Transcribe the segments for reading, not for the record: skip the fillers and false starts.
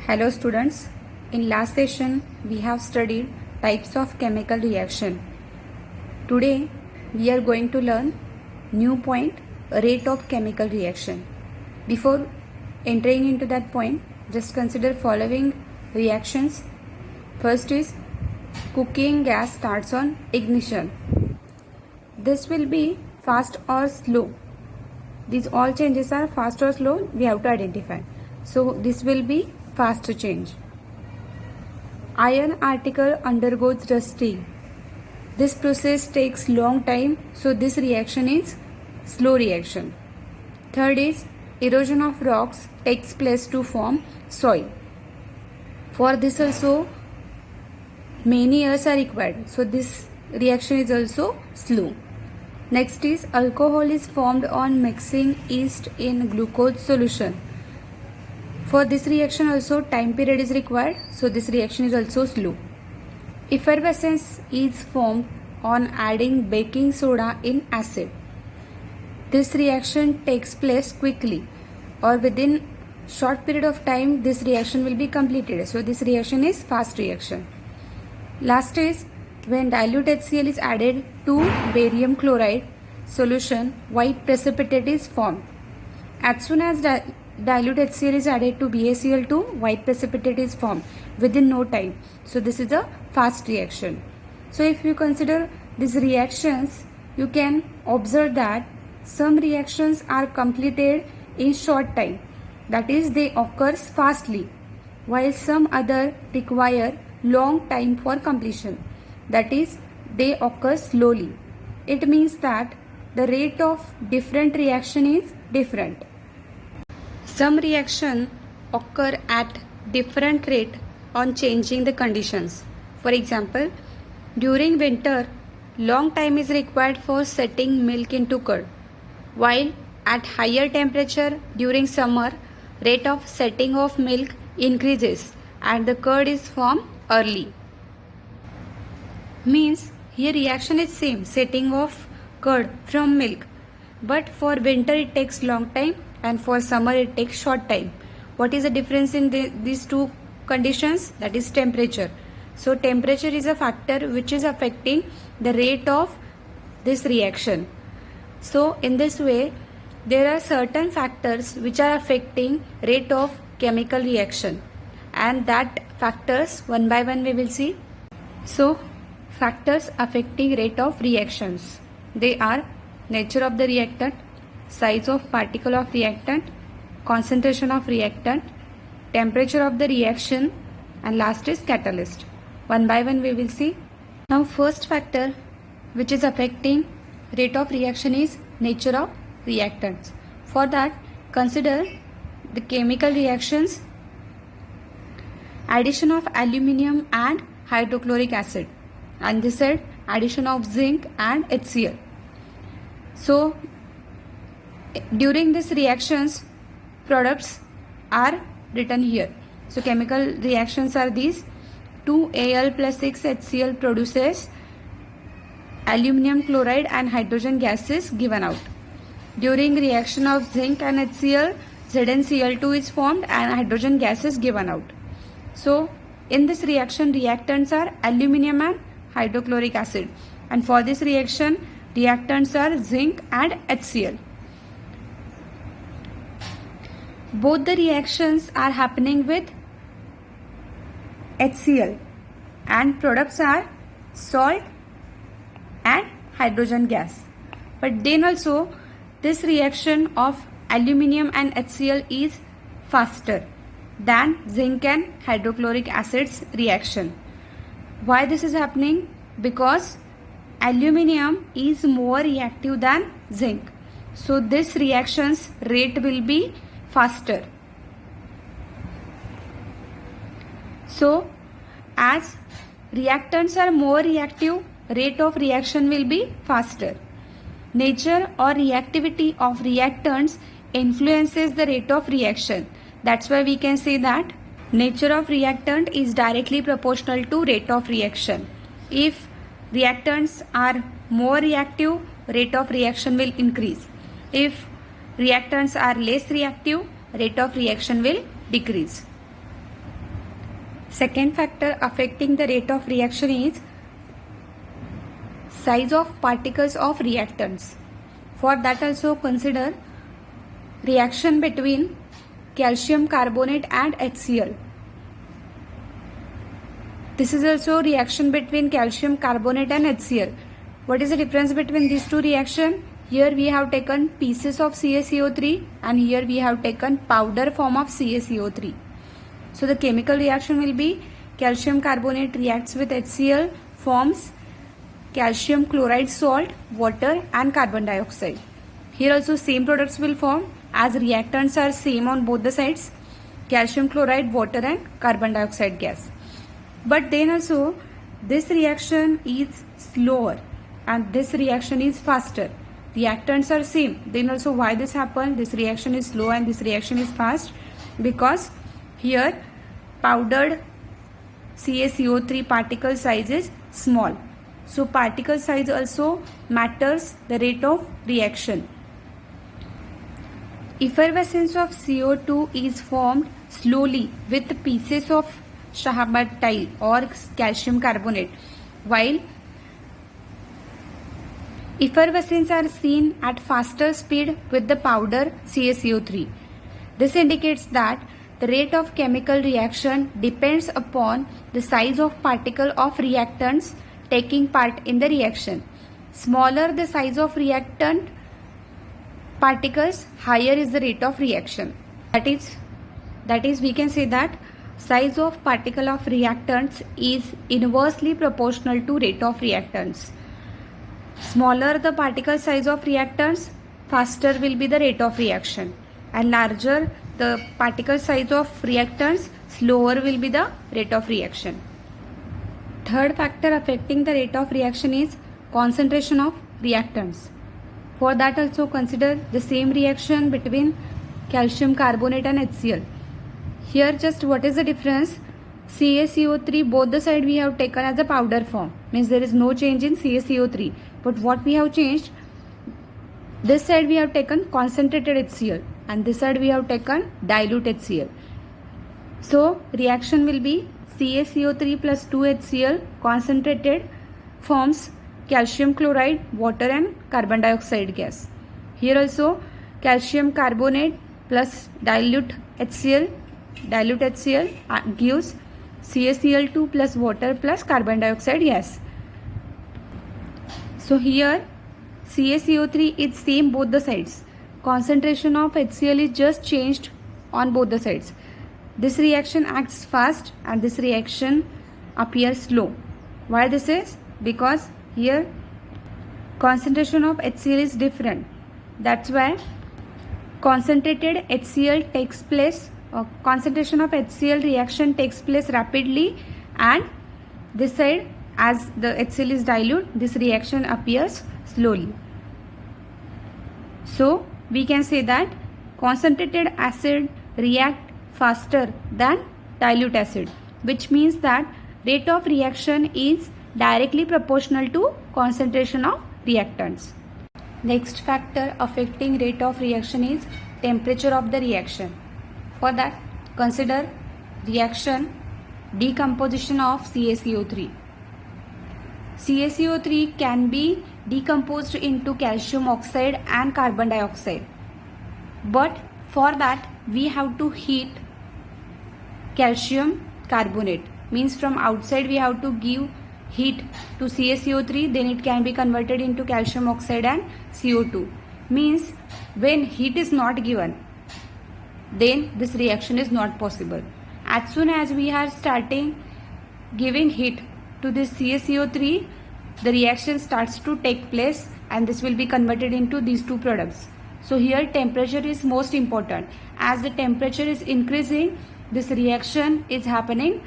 Hello students, in last session we have studied types of chemical reaction. Today we are going to learn new point, rate of chemical reaction. Before entering into that point, just consider following reactions. First is cooking gas starts on ignition. This will be fast or slow. These all changes are fast or slow, we have to identify. So this will be fast change. Iron article undergoes rusting. This process takes long time, so this reaction is slow reaction. Third is erosion of rocks takes place to form soil. For this also many years are required, so this reaction is also slow. Next is alcohol is formed on mixing yeast in glucose solution. For this reaction also time period is required, so this reaction is also slow. Effervescence is formed on adding baking soda in acid. This reaction takes place quickly or within short period of time this reaction will be completed, so this reaction is fast reaction. Last is when dilute HCl is added to barium chloride solution, white precipitate is formed. As soon as dilute HCl is added to BaCl2, white precipitate is formed within no time. So this is a fast reaction. So if you consider these reactions, you can observe that some reactions are completed in short time, that is they occurs fastly, while some other require long time for completion, that is they occur slowly. It means that the rate of different reaction is different. Some reaction occur at different rate on changing the conditions. For example, during winter, long time is required for setting milk into curd, while at higher temperature during summer, rate of setting of milk increases and the curd is formed early. Means here reaction is same, setting of curd from milk, but for winter it takes long time and for summer it takes short time. What is the difference in these two conditions? That is temperature. So temperature is a factor which is affecting the rate of this reaction. So in this way there are certain factors which are affecting rate of chemical reaction, and that factors one by one we will see. So factors affecting rate of reactions, they are nature of the reactant, size of particle of reactant, concentration of reactant, temperature of the reaction, and last is catalyst. One by one we will see. Now first factor which is affecting rate of reaction is nature of reactants. For that, consider the chemical reactions, addition of aluminium and hydrochloric acid, and this side addition of zinc and HCl. So during these reactions products are written here. So chemical reactions are these: 2Al plus 6HCl produces aluminum chloride and hydrogen gas is given out. During reaction of zinc and HCl, ZnCl2 is formed and hydrogen gas is given out. So in this reaction reactants are aluminum and hydrochloric acid, and for this reaction reactants are zinc and HCl. Both the reactions are happening with HCl and products are salt and hydrogen gas. But then also this reaction of aluminium and HCl is faster than zinc and hydrochloric acids reaction. Why this is happening? Because aluminium is more reactive than zinc, so this reaction's rate will be faster. So as reactants are more reactive, rate of reaction will be faster. Nature or reactivity of reactants influences the rate of reaction. That's why we can say that nature of reactant is directly proportional to rate of reaction. If reactants are more reactive, rate of reaction will increase. If reactants are less reactive, rate of reaction will decrease. Second factor affecting the rate of reaction is size of particles of reactants. For that also consider reaction between calcium carbonate and HCl. This is also reaction between calcium carbonate and HCl. What is the difference between these two reactions? Here we have taken pieces of CaCO3 and here we have taken powder form of CaCO3. So the chemical reaction will be calcium carbonate reacts with HCl, forms calcium chloride salt, water and carbon dioxide. Here also same products will form as reactants are same on both the sides, calcium chloride, water and carbon dioxide gas. But then also this reaction is slower and this reaction is faster. Reactants are same. Then also why this happen? This reaction is slow and this reaction is fast because here powdered CaCO3 particle size is small. So particle size also matters the rate of reaction. Effervescence of CO2 is formed slowly with pieces of Schaebertyle or calcium carbonate, while effervescence are seen at faster speed with the powder CaCO3. This indicates that the rate of chemical reaction depends upon the size of particle of reactants taking part in the reaction. Smaller the size of reactant particles, higher is the rate of reaction. That is we can say that size of particle of reactants is inversely proportional to rate of reactants. Smaller the particle size of reactants, faster will be the rate of reaction, and larger the particle size of reactants, slower will be the rate of reaction. Third factor affecting the rate of reaction is concentration of reactants. For that also consider the same reaction between calcium carbonate and HCl. Here just what is the difference? CaCO3 both the side we have taken as a powder form, means there is no change in CaCO3, but what we have changed, this side we have taken concentrated HCl and this side we have taken dilute HCl. So reaction will be CaCO3 plus 2HCl concentrated forms calcium chloride, water and carbon dioxide gas. Here also calcium carbonate plus dilute HCl gives CaCl2 plus water plus carbon dioxide gas. So here CaCO3 is same both the sides. Concentration of HCl is just changed on both the sides. This reaction acts fast and this reaction appears slow. Why this is? Because here concentration of HCl is different. That's why concentrated HCl takes place, concentration of HCl reaction takes place rapidly, and this side as the HCl is dilute, this reaction appears slowly. So we can say that concentrated acid react faster than dilute acid, which means that rate of reaction is directly proportional to concentration of reactants. Next factor affecting rate of reaction is temperature of the reaction. For that, consider reaction decomposition of CaCO3. CaCO3 can be decomposed into calcium oxide and carbon dioxide. But for that, we have to heat calcium carbonate. Means from outside we have to give heat to CaCO3, then it can be converted into calcium oxide and CO2. Means when heat is not given, then this reaction is not possible. As soon as we are starting giving heat to this CaCO3, the reaction starts to take place and this will be converted into these two products. So here temperature is most important. As the temperature is increasing, this reaction is happening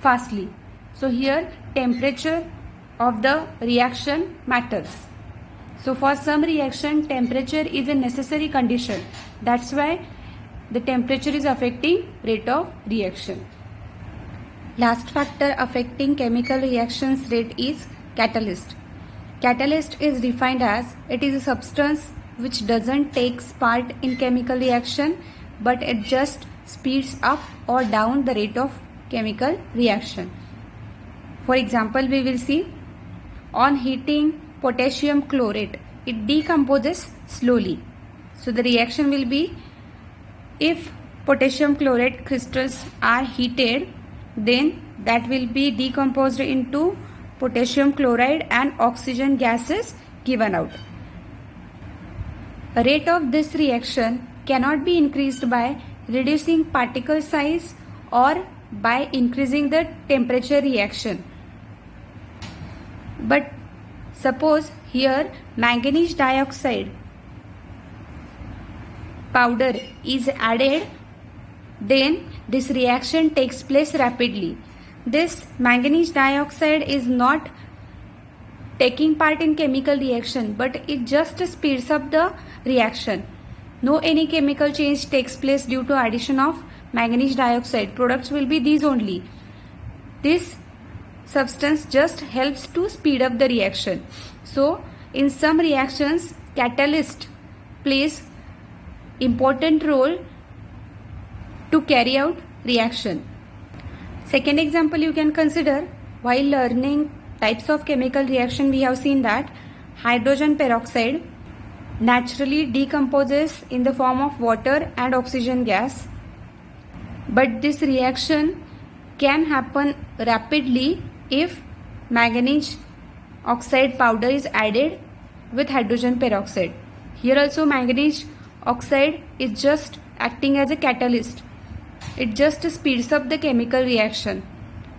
fastly. So here temperature of the reaction matters. So for some reaction, temperature is a necessary condition. That's why the temperature is affecting rate of reaction. Last factor affecting chemical reactions rate is catalyst. Catalyst is defined as it is a substance which doesn't take part in chemical reaction, but it just speeds up or down the rate of chemical reaction. For example, we will see on heating potassium chlorate, it decomposes slowly. So the reaction will be, if potassium chlorate crystals are heated, then that will be decomposed into potassium chloride and oxygen gas is given out. The rate of this reaction cannot be increased by reducing particle size or by increasing the temperature reaction. But suppose here manganese dioxide powder is added, then this reaction takes place rapidly. This manganese dioxide is not taking part in chemical reaction, but it just speeds up the reaction. No any chemical change takes place due to addition of manganese dioxide. Products will be these only. This substance just helps to speed up the reaction. So in some reactions, catalyst plays important role to carry out reaction. Second example you can consider, while learning types of chemical reaction, we have seen that hydrogen peroxide naturally decomposes in the form of water and oxygen gas, but this reaction can happen rapidly if manganese oxide powder is added with hydrogen peroxide. Here also manganese oxide is just acting as a catalyst. It just speeds up the chemical reaction.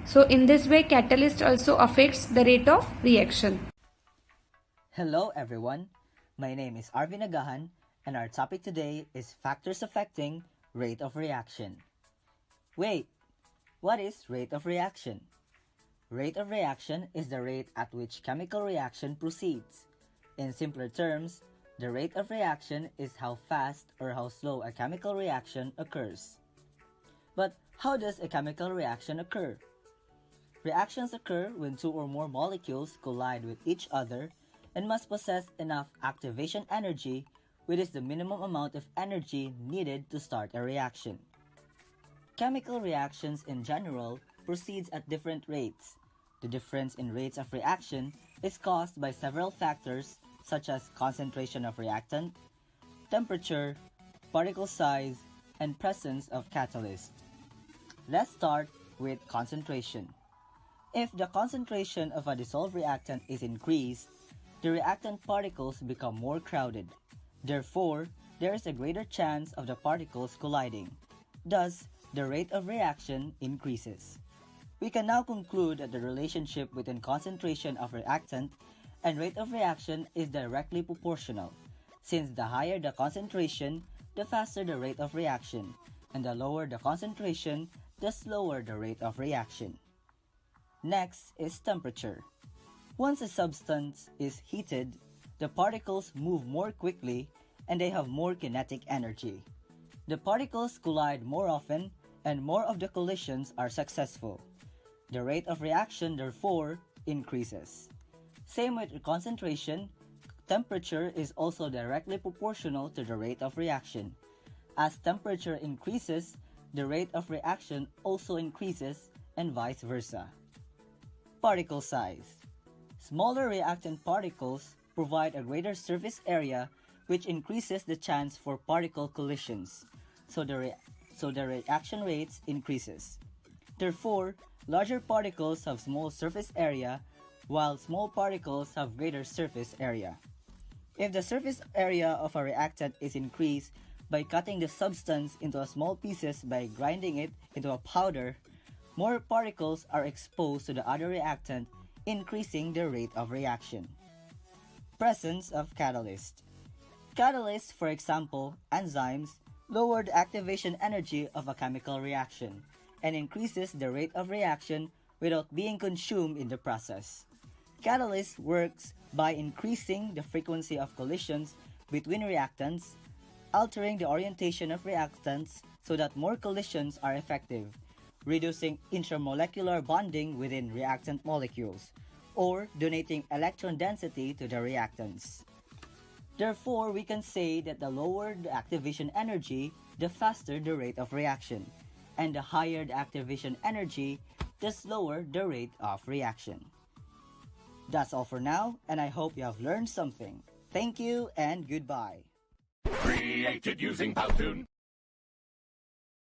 So in this way, catalyst also affects the rate of reaction. Hello everyone, my name is Arvin Agahan and our topic today is factors affecting rate of reaction. Wait, what is rate of reaction? Rate of reaction is the rate at which chemical reaction proceeds. In simpler terms, the rate of reaction is how fast or how slow a chemical reaction occurs. But how does a chemical reaction occur? Reactions occur when two or more molecules collide with each other and must possess enough activation energy, which is the minimum amount of energy needed to start a reaction. Chemical reactions in general proceeds at different rates. The difference in rates of reaction is caused by several factors such as concentration of reactant, temperature, particle size, and presence of catalyst. Let's start with concentration. If the concentration of a dissolved reactant is increased, the reactant particles become more crowded. Therefore, there is a greater chance of the particles colliding. Thus, the rate of reaction increases. We can now conclude that the relationship between concentration of reactant and rate of reaction is directly proportional, since the higher the concentration, the faster the rate of reaction, and the lower the concentration, the slower the rate of reaction. Next is temperature. Once a substance is heated, the particles move more quickly and they have more kinetic energy. The particles collide more often and more of the collisions are successful. The rate of reaction, therefore, increases. Same with concentration, temperature is also directly proportional to the rate of reaction. As temperature increases, the rate of reaction also increases and vice versa. Particle size. Smaller reactant particles provide a greater surface area which increases the chance for particle collisions, so the reaction rates increases. Therefore, larger particles have small surface area while small particles have greater surface area. If the surface area of a reactant is increased by cutting the substance into small pieces by grinding it into a powder, more particles are exposed to the other reactant, increasing the rate of reaction. Presence of catalyst. Catalysts, for example, enzymes, lower the activation energy of a chemical reaction and increases the rate of reaction without being consumed in the process. Catalyst works by increasing the frequency of collisions between reactants, altering the orientation of reactants so that more collisions are effective, reducing intramolecular bonding within reactant molecules, or donating electron density to the reactants. Therefore, we can say that the lower the activation energy, the faster the rate of reaction, and the higher the activation energy, the slower the rate of reaction. That's all for now, and I hope you have learned something. Thank you and goodbye. Created using Powtoon.